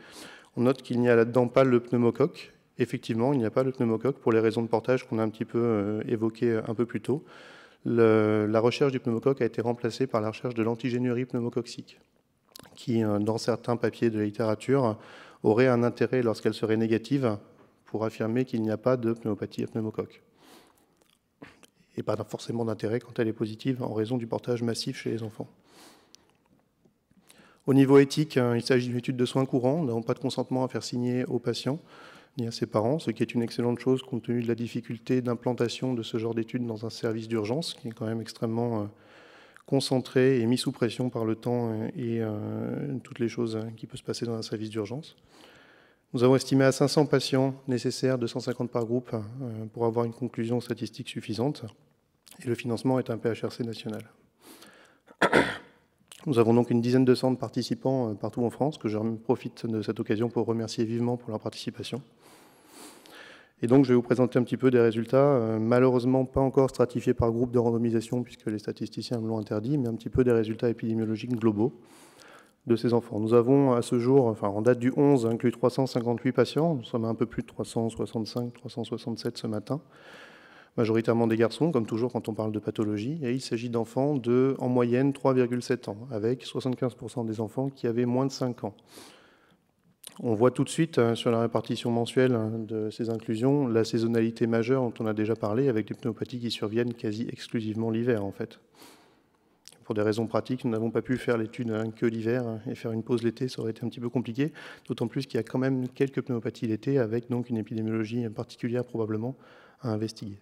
On note qu'il n'y a là-dedans pas le pneumocoque. Effectivement, il n'y a pas le pneumocoque pour les raisons de portage qu'on a un petit peu évoquées un peu plus tôt. La recherche du pneumocoque a été remplacée par la recherche de l'antigénurie pneumococcique, qui, dans certains papiers de la littérature, aurait un intérêt lorsqu'elle serait négative pour affirmer qu'il n'y a pas de pneumopathie à pneumocoque. Et pas forcément d'intérêt quand elle est positive en raison du portage massif chez les enfants. Au niveau éthique, il s'agit d'une étude de soins courants. Nous n'avons pas de consentement à faire signer aux patients ni à ses parents, ce qui est une excellente chose compte tenu de la difficulté d'implantation de ce genre d'études dans un service d'urgence, qui est quand même extrêmement concentré et mis sous pression par le temps et toutes les choses qui peuvent se passer dans un service d'urgence. Nous avons estimé à 500 patients nécessaires, 250 par groupe, pour avoir une conclusion statistique suffisante. Et le financement est un PHRC national. Nous avons donc une dizaine de centres participants partout en France, que je profite de cette occasion pour remercier vivement pour leur participation. Et donc je vais vous présenter un petit peu des résultats, malheureusement pas encore stratifiés par groupe de randomisation, puisque les statisticiens me l'ont interdit, mais un petit peu des résultats épidémiologiques globaux de ces enfants. Nous avons à ce jour, en date du 11, inclus 358 patients. Nous sommes à un peu plus de 365, 367 ce matin. majoritairement des garçons, comme toujours quand on parle de pathologie, et il s'agit d'enfants de, en moyenne, 3,7 ans, avec 75% des enfants qui avaient moins de 5 ans. On voit tout de suite sur la répartition mensuelle de ces inclusions la saisonnalité majeure dont on a déjà parlé, avec des pneumopathies qui surviennent quasi exclusivement l'hiver en fait. Pour des raisons pratiques, nous n'avons pas pu faire l'étude que l'hiver et faire une pause l'été, ça aurait été un petit peu compliqué, d'autant plus qu'il y a quand même quelques pneumopathies l'été, avec donc une épidémiologie particulière probablement à investiguer.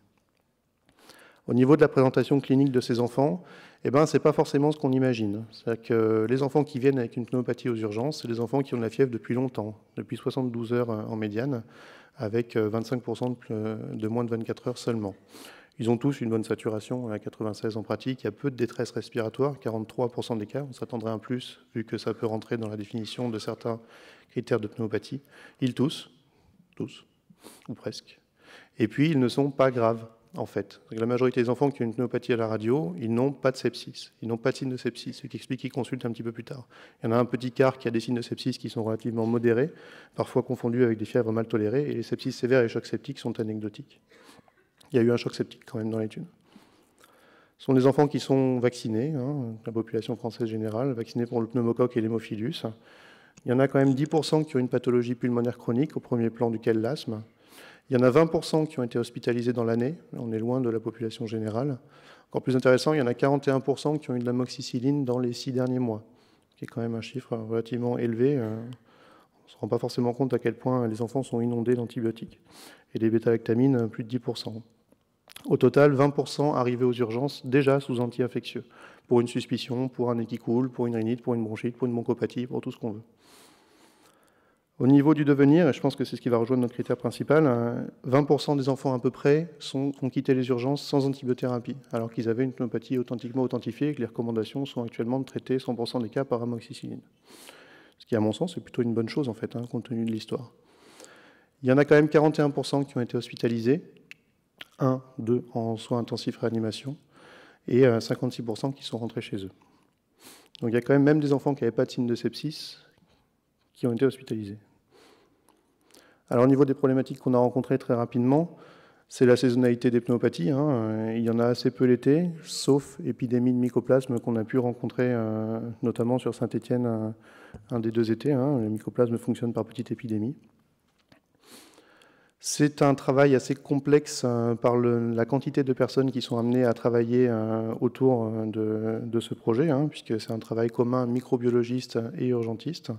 Au niveau de la présentation clinique de ces enfants, eh ben, ce n'est pas forcément ce qu'on imagine. C'est-à-dire que les enfants qui viennent avec une pneumopathie aux urgences, c'est des enfants qui ont de la fièvre depuis longtemps, depuis 72 heures en médiane, avec 25% de moins de 24 heures seulement. Ils ont tous une bonne saturation, à 96 en pratique. Il y a peu de détresse respiratoire, 43% des cas. On s'attendrait à un plus, vu que ça peut rentrer dans la définition de certains critères de pneumopathie. Ils toussent, ou presque. Et puis, ils ne sont pas graves. En fait, la majorité des enfants qui ont une pneumopathie à la radio, ils n'ont pas de sepsis, ils n'ont pas de signe de sepsis, ce qui explique qu'ils consultent un petit peu plus tard. Il y en a un petit quart qui a des signes de sepsis qui sont relativement modérés, parfois confondus avec des fièvres mal tolérées, et les sepsis sévères et les chocs septiques sont anecdotiques. Il y a eu un choc septique quand même dans l'étude. Ce sont des enfants qui sont vaccinés, la population française générale, vaccinés pour le pneumocoque et l'hémophilus. Il y en a quand même 10% qui ont une pathologie pulmonaire chronique, au premier plan duquel l'asthme. Il y en a 20% qui ont été hospitalisés dans l'année, on est loin de la population générale. Encore plus intéressant, il y en a 41% qui ont eu de l'amoxicilline dans les 6 derniers mois, ce qui est quand même un chiffre relativement élevé. On ne se rend pas forcément compte à quel point les enfants sont inondés d'antibiotiques. Et les bêta-lactamines, plus de 10%. Au total, 20% arrivés aux urgences déjà sous anti-infectieux, pour une suspicion, pour un nez qui coule, pour une rhinite, pour une bronchite, pour une bronchopathie, pour tout ce qu'on veut. Au niveau du devenir, et je pense que c'est ce qui va rejoindre notre critère principal, 20% des enfants à peu près ont quitté les urgences sans antibiothérapie, alors qu'ils avaient une pneumopathie authentiquement authentifiée et que les recommandations sont actuellement de traiter 100% des cas par amoxicilline. Ce qui, à mon sens, est plutôt une bonne chose, en fait, compte tenu de l'histoire. Il y en a quand même 41% qui ont été hospitalisés, 1, 2 en soins intensifs réanimation, et 56% qui sont rentrés chez eux. Donc il y a quand même des enfants qui n'avaient pas de signe de sepsis qui ont été hospitalisés. Alors au niveau des problématiques qu'on a rencontrées très rapidement, c'est la saisonnalité des pneumopathies. Il y en a assez peu l'été, sauf épidémie de mycoplasme qu'on a pu rencontrer notamment sur Saint-Étienne un des 2 étés. Le mycoplasme fonctionne par petite épidémie. C'est un travail assez complexe par la quantité de personnes qui sont amenées à travailler autour de ce projet, puisque c'est un travail commun microbiologiste et urgentiste.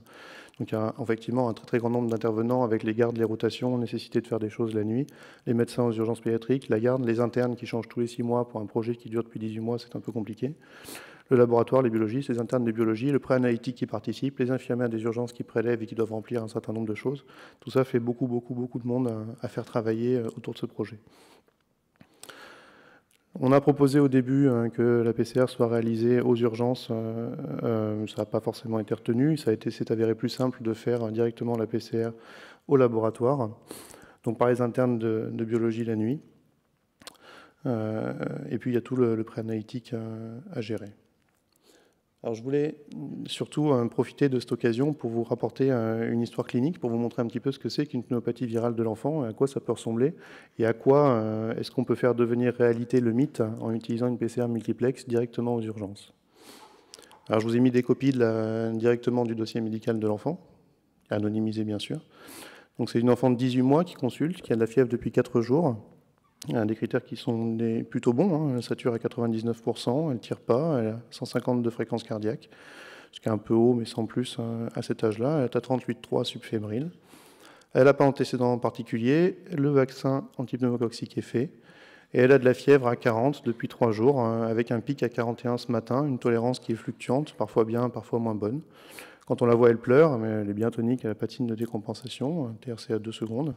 Donc il y a effectivement un très, très grand nombre d'intervenants avec les gardes, les rotations, nécessité de faire des choses la nuit, les médecins aux urgences pédiatriques, la garde, les internes qui changent tous les 6 mois pour un projet qui dure depuis 18 mois, c'est un peu compliqué. Le laboratoire, les biologistes, les internes de biologie, le pré-analytique qui participe, les infirmières des urgences qui prélèvent et qui doivent remplir un certain nombre de choses. Tout ça fait beaucoup de monde à faire travailler autour de ce projet. On a proposé au début que la PCR soit réalisée aux urgences. Ça n'a pas forcément été retenu. C'est avéré plus simple de faire directement la PCR au laboratoire, donc par les internes de biologie la nuit. Et puis il y a tout le pré-analytique à gérer. Alors je voulais surtout profiter de cette occasion pour vous rapporter une histoire clinique, pour vous montrer un petit peu ce que c'est qu'une pneumopathie virale de l'enfant, à quoi ça peut ressembler, et à quoi est-ce qu'on peut faire devenir réalité le mythe en utilisant une PCR multiplex directement aux urgences. Alors je vous ai mis des copies directement du dossier médical de l'enfant, anonymisé bien sûr. Donc c'est une enfant de 18 mois qui consulte, qui a de la fièvre depuis 4 jours. Il y a des critères qui sont plutôt bons. Elle sature à 99%, elle ne tire pas, elle a 150 de fréquence cardiaque, ce qui est un peu haut, mais sans plus à cet âge-là. Elle est à 38,3 subfébrile. Elle n'a pas d'antécédent en particulier. Le vaccin antipneumococcique est fait. Et elle a de la fièvre à 40 depuis 3 jours, avec un pic à 41 ce matin, une tolérance qui est fluctuante, parfois bien, parfois moins bonne. Quand on la voit, elle pleure, mais elle est bien tonique, elle n'a pas de signe de décompensation, TRC à 2 secondes.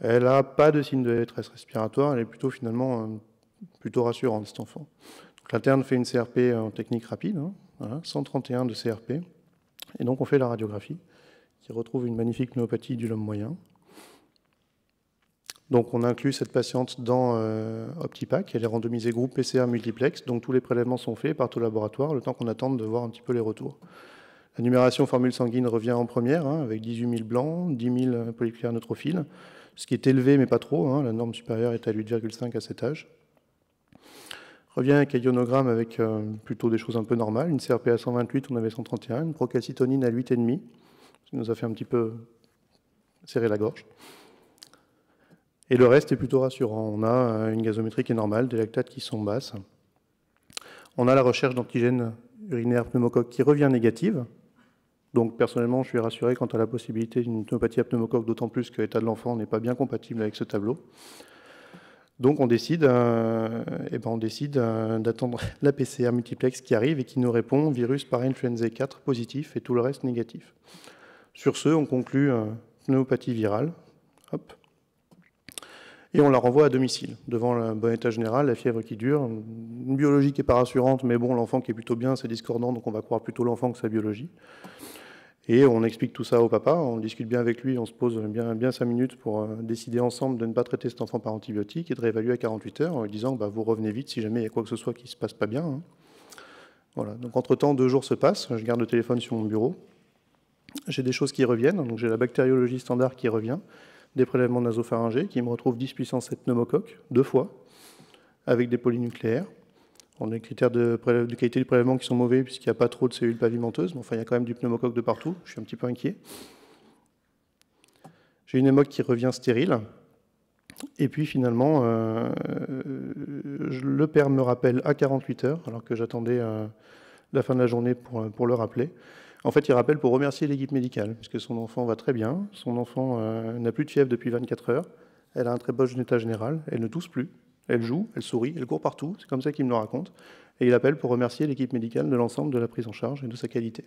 Elle n'a pas de signe de détresse respiratoire, elle est plutôt finalement plutôt rassurante, cet enfant. L'interne fait une CRP en technique rapide, 131 de CRP, et donc on fait la radiographie, qui retrouve une magnifique pneumopathie du lobe moyen. Donc on inclut cette patiente dans OptiPack, elle est randomisée groupe PCR multiplex, donc tous les prélèvements sont faits, partent au laboratoire, le temps qu'on attende de voir un petit peu les retours. La numération formule sanguine revient en première, hein, avec 18 000 blancs, 10 000 polynucléaires neutrophiles, ce qui est élevé mais pas trop, hein, la norme supérieure est à 8,5 à cet âge. Revient avec un ionogramme avec plutôt des choses un peu normales, une CRP à 128, on avait 131, une procalcitonine à 8,5, ce qui nous a fait un petit peu serrer la gorge. Et le reste est plutôt rassurant. On a une gazométrie qui est normale, des lactates qui sont basses. On a la recherche d'antigènes urinaires pneumocoque qui revient négative. Donc personnellement, je suis rassuré quant à la possibilité d'une pneumopathie à pneumocoque, d'autant plus que l'état de l'enfant n'est pas bien compatible avec ce tableau. Donc on décide d'attendre la PCR multiplex qui arrive et qui nous répond virus par influenza 4 positif et tout le reste négatif. Sur ce, on conclut pneumopathie virale. Hop. Et on la renvoie à domicile, devant le bon état général, la fièvre qui dure, une biologie qui n'est pas rassurante, mais bon, l'enfant qui est plutôt bien, c'est discordant, donc on va croire plutôt l'enfant que sa biologie. Et on explique tout ça au papa, on discute bien avec lui, on se pose bien 5 minutes pour décider ensemble de ne pas traiter cet enfant par antibiotiques et de réévaluer à 48 heures en lui disant vous revenez vite si jamais il y a quoi que ce soit qui ne se passe pas bien. Hein. Voilà. Donc entre-temps, 2 jours se passent, je garde le téléphone sur mon bureau. J'ai des choses qui reviennent, donc j'ai la bactériologie standard qui revient, des prélèvements nasopharyngés qui me retrouvent 10 puissance 7 pneumocoques, 2 fois, avec des polynucléaires. On a des critères de qualité du prélèvement qui sont mauvais puisqu'il n'y a pas trop de cellules pavimenteuses, mais enfin il y a quand même du pneumocoque de partout, je suis un petit peu inquiet. J'ai une hémoc qui revient stérile, et puis finalement, le père me rappelle à 48 heures, alors que j'attendais la fin de la journée pour le rappeler. En fait, il rappelle pour remercier l'équipe médicale, puisque son enfant va très bien, son enfant n'a plus de fièvre depuis 24 heures, elle a un très bon état général, elle ne tousse plus, elle joue, elle sourit, elle court partout, c'est comme ça qu'il me le raconte, et il appelle pour remercier l'équipe médicale de l'ensemble de la prise en charge et de sa qualité.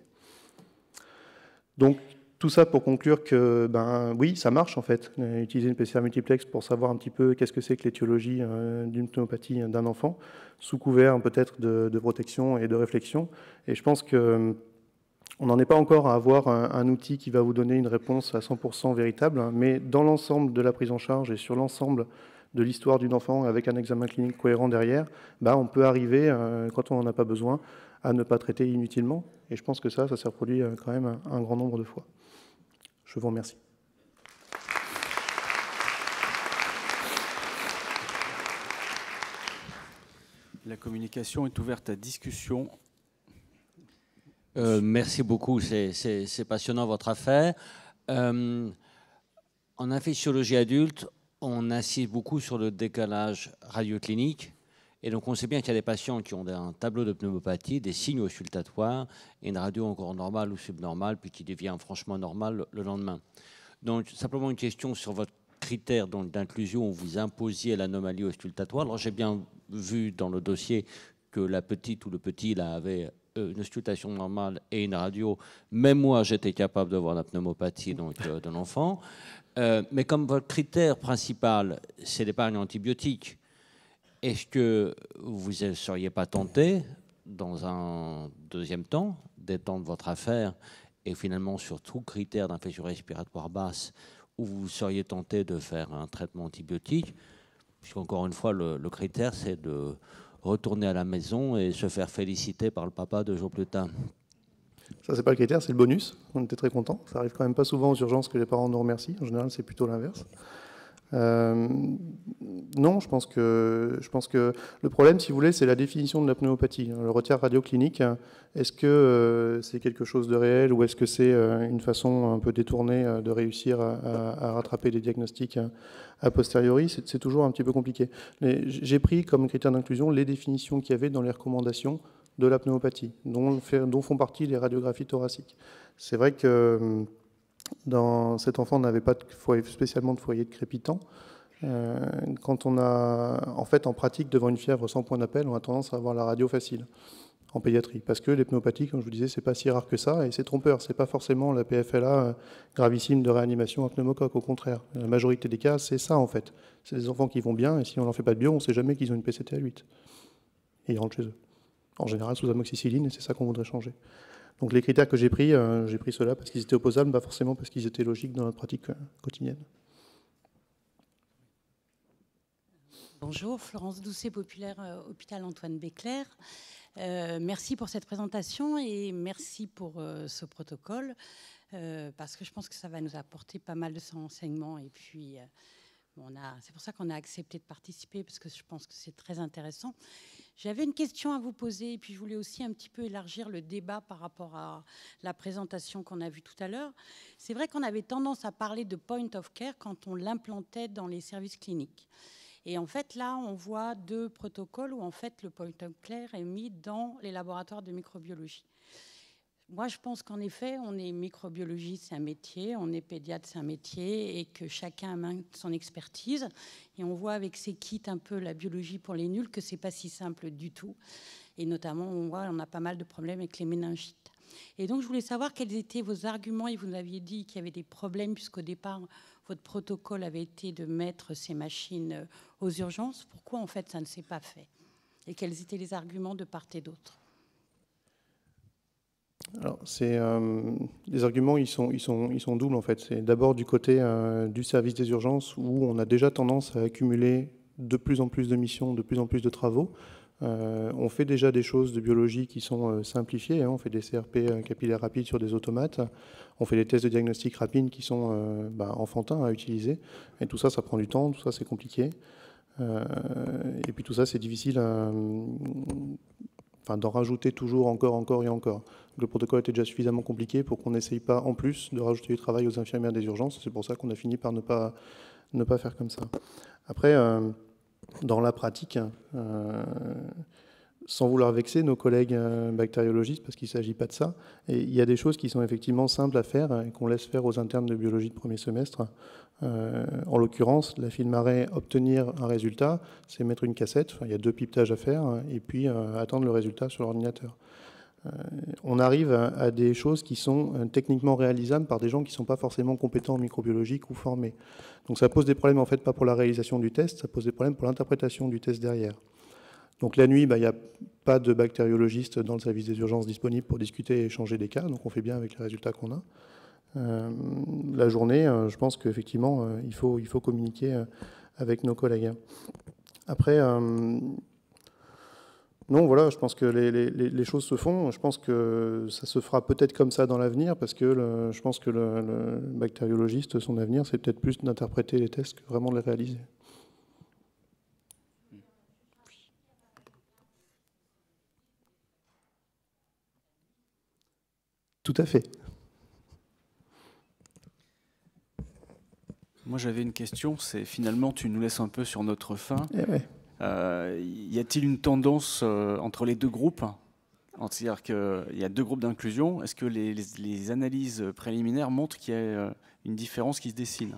Donc, tout ça pour conclure que, oui, ça marche en fait, utiliser une PCR multiplex pour savoir un petit peu qu'est-ce que c'est que l'étiologie d'une pneumopathie d'un enfant, sous couvert peut-être de protection et de réflexion, et je pense que on n'en est pas encore à avoir un outil qui va vous donner une réponse à 100% véritable, mais dans l'ensemble de la prise en charge et sur l'ensemble de l'histoire d'une enfant avec un examen clinique cohérent derrière, on peut arriver, quand on n'en a pas besoin, à ne pas traiter inutilement. Et je pense que ça s'est reproduit quand même un grand nombre de fois. Je vous remercie. La communication est ouverte à discussion. Merci beaucoup, c'est passionnant votre affaire. En infectiologie adulte, on insiste beaucoup sur le décalage radioclinique. Et donc on sait bien qu'il y a des patients qui ont un tableau de pneumopathie, des signes auscultatoires, et une radio encore normale ou subnormale, puis qui devient franchement normale le lendemain. Donc simplement une question sur votre critère d'inclusion où vous imposiez l'anomalie auscultatoire. Alors j'ai bien vu dans le dossier que la petite ou le petit là, avait une auscultation normale et une radio. Même moi, j'étais capable de voir la pneumopathie de l'enfant. Mais comme votre critère principal, c'est l'épargne antibiotique, est-ce que vous ne seriez pas tenté, dans un deuxième temps, d'étendre votre affaire et finalement sur tout critère d'infection respiratoire basse, où vous seriez tenté de faire un traitement antibiotique, puisqu'encore une fois, le critère, c'est de retourner à la maison et se faire féliciter par le papa 2 jours plus tard. Ça, c'est pas le critère, c'est le bonus. On était très contents. Ça arrive quand même pas souvent aux urgences que les parents nous remercient. En général, c'est plutôt l'inverse. Non, je pense que le problème, si vous voulez, c'est la définition de la pneumopathie. Le retard radioclinique, est-ce que c'est quelque chose de réel ou est-ce que c'est une façon un peu détournée de réussir à rattraper des diagnostics a posteriori? C'est toujours un petit peu compliqué. J'ai pris comme critère d'inclusion les définitions qu'il y avait dans les recommandations de la pneumopathie, dont font partie les radiographies thoraciques. C'est vrai que cet enfant n'avait pas spécialement de foyer de crépitant. Quand on a, en fait, en pratique, devant une fièvre sans point d'appel, on a tendance à avoir la radio facile en pédiatrie, parce que les pneumopathies, comme je vous disais, c'est pas si rare que ça, et c'est trompeur. C'est pas forcément la PFLA gravissime de réanimation à pneumocoque. Au contraire, la majorité des cas, c'est ça en fait. C'est des enfants qui vont bien, et si on leur fait pas de bio, on sait jamais qu'ils ont une PCT à 8. Et ils rentrent chez eux. En général, sous amoxicilline, et c'est ça qu'on voudrait changer. Donc les critères que j'ai pris ceux-là parce qu'ils étaient opposables, pas forcément parce qu'ils étaient logiques dans notre pratique quotidienne. Bonjour, Florence Doucet, Populaire Hôpital Antoine Béclair. Merci pour cette présentation et merci pour ce protocole, parce que je pense que ça va nous apporter pas mal de renseignements. Et puis, c'est pour ça qu'on a accepté de participer, parce que je pense que c'est très intéressant. J'avais une question à vous poser, et puis je voulais aussi un petit peu élargir le débat par rapport à la présentation qu'on a vue tout à l'heure. C'est vrai qu'on avait tendance à parler de point of care quand on l'implantait dans les services cliniques. Et en fait, là, on voit deux protocoles où en fait le point of care est mis dans les laboratoires de microbiologie. Moi, je pense qu'en effet, on est microbiologiste, c'est un métier, on est pédiatre, c'est un métier, et que chacun a son expertise. Et on voit avec ces kits un peu la biologie pour les nuls que c'est pas si simple du tout. Et notamment, on a pas mal de problèmes avec les méningites. Et donc, je voulais savoir quels étaient vos arguments. Et vous nous aviez dit qu'il y avait des problèmes, puisqu'au départ, votre protocole avait été de mettre ces machines aux urgences. Pourquoi, en fait, ça ne s'est pas fait? Et quels étaient les arguments de part et d'autre? Alors, les arguments, ils sont doubles, en fait. C'est d'abord du côté du service des urgences, où on a déjà tendance à accumuler de plus en plus de missions, de plus en plus de travaux. On fait déjà des choses de biologie qui sont simplifiées. On fait des CRP capillaires rapides sur des automates. On fait des tests de diagnostic rapides qui sont enfantins à utiliser. Et tout ça, ça prend du temps. Tout ça, c'est compliqué. Et puis tout ça, c'est difficile d'en rajouter toujours encore et encore. Donc, le protocole était déjà suffisamment compliqué pour qu'on n'essaye pas, en plus, de rajouter du travail aux infirmières des urgences. C'est pour ça qu'on a fini par ne pas faire comme ça. Après, dans la pratique, sans vouloir vexer nos collègues bactériologistes, parce qu'il ne s'agit pas de ça, et il y a des choses qui sont effectivement simples à faire et qu'on laisse faire aux internes de biologie de premier semestre. En l'occurrence, la FilmArray, obtenir un résultat, c'est mettre une cassette, il y a 2 pipetages à faire, et puis attendre le résultat sur l'ordinateur. On arrive à des choses qui sont techniquement réalisables par des gens qui ne sont pas forcément compétents en microbiologie ou formés. Donc ça pose des problèmes, en fait, pas pour la réalisation du test, ça pose des problèmes pour l'interprétation du test derrière. Donc la nuit, il n'y a pas de bactériologiste dans le service des urgences disponible pour discuter et échanger des cas, donc on fait bien avec les résultats qu'on a. La journée, je pense qu'effectivement, il faut communiquer avec nos collègues. Après, non, voilà, je pense que les choses se font. Je pense que ça se fera peut-être comme ça dans l'avenir, parce que je pense que le bactériologiste, son avenir, c'est peut-être plus d'interpréter les tests que vraiment de les réaliser. Tout à fait. Moi, j'avais une question, c'est finalement, tu nous laisses un peu sur notre faim. Ouais. Y a-t-il une tendance entre les deux groupes? C'est-à-dire qu'il y a 2 groupes d'inclusion. Est-ce que les analyses préliminaires montrent qu'il y a une différence qui se dessine?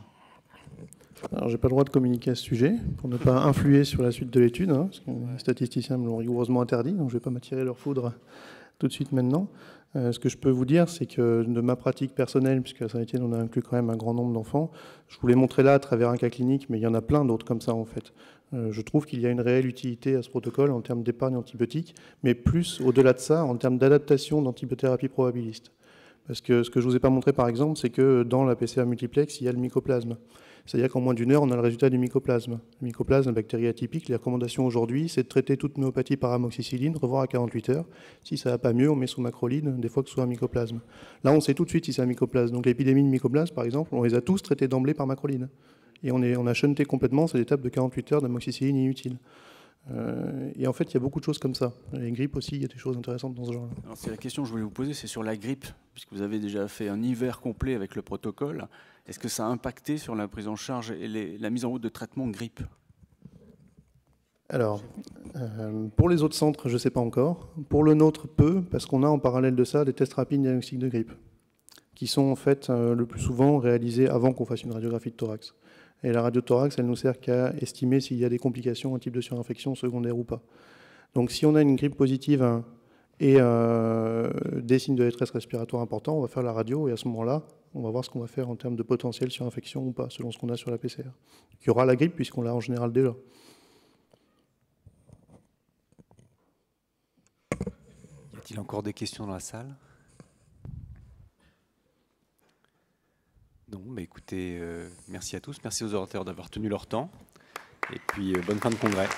Alors, j'ai pas le droit de communiquer à ce sujet, pour ne pas influer sur la suite de l'étude, parce que les statisticiens me l'ont rigoureusement interdit, donc je ne vais pas m'attirer leur foudre tout de suite maintenant. Ce que je peux vous dire, c'est que de ma pratique personnelle, puisque à Saint-Étienne, on a inclus quand même un grand nombre d'enfants, je vous l'ai montré là à travers un cas clinique, mais il y en a plein d'autres comme ça, en fait. Je trouve qu'il y a une réelle utilité à ce protocole en termes d'épargne antibiotique, mais plus, au-delà de ça, en termes d'adaptation d'antibiothérapie probabiliste. Parce que ce que je ne vous ai pas montré, par exemple, c'est que dans la PCR multiplex, il y a le mycoplasme. C'est-à-dire qu'en moins d'1 heure, on a le résultat du mycoplasme. Le mycoplasme, la bactérie atypique, les recommandations aujourd'hui, c'est de traiter toute myopathies par amoxicilline, revoir à 48 heures. Si ça ne va pas mieux, on met sous macrolide, des fois que ce soit un mycoplasme. Là, on sait tout de suite si c'est un mycoplasme. Donc l'épidémie de mycoplasme, par exemple, on les a tous traités d'emblée par macrolide. Et on a shunté complètement cette étape de 48 heures d'amoxicilline inutile. Et en fait, il y a beaucoup de choses comme ça. Les grippes aussi, il y a des choses intéressantes dans ce genre-là. Alors, c'est la question que je voulais vous poser, c'est sur la grippe, puisque vous avez déjà fait un hiver complet avec le protocole. Est-ce que ça a impacté sur la prise en charge et la mise en route de traitement grippe? Alors, pour les autres centres, je ne sais pas encore. Pour le nôtre, peu, parce qu'on a en parallèle de ça des tests rapides diagnostiques de grippe, qui sont en fait le plus souvent réalisés avant qu'on fasse une radiographie de thorax. Et la radiothorax, elle ne nous sert qu'à estimer s'il y a des complications, un type de surinfection secondaire ou pas. Donc si on a une grippe positive et des signes de détresse respiratoire importants, on va faire la radio et à ce moment-là, on va voir ce qu'on va faire en termes de potentiel surinfection ou pas, selon ce qu'on a sur la PCR. Il y aura la grippe puisqu'on l'a en général déjà. Y a-t-il encore des questions dans la salle? Non, mais écoutez, merci à tous, merci aux orateurs d'avoir tenu leur temps. Et puis, bonne fin de congrès.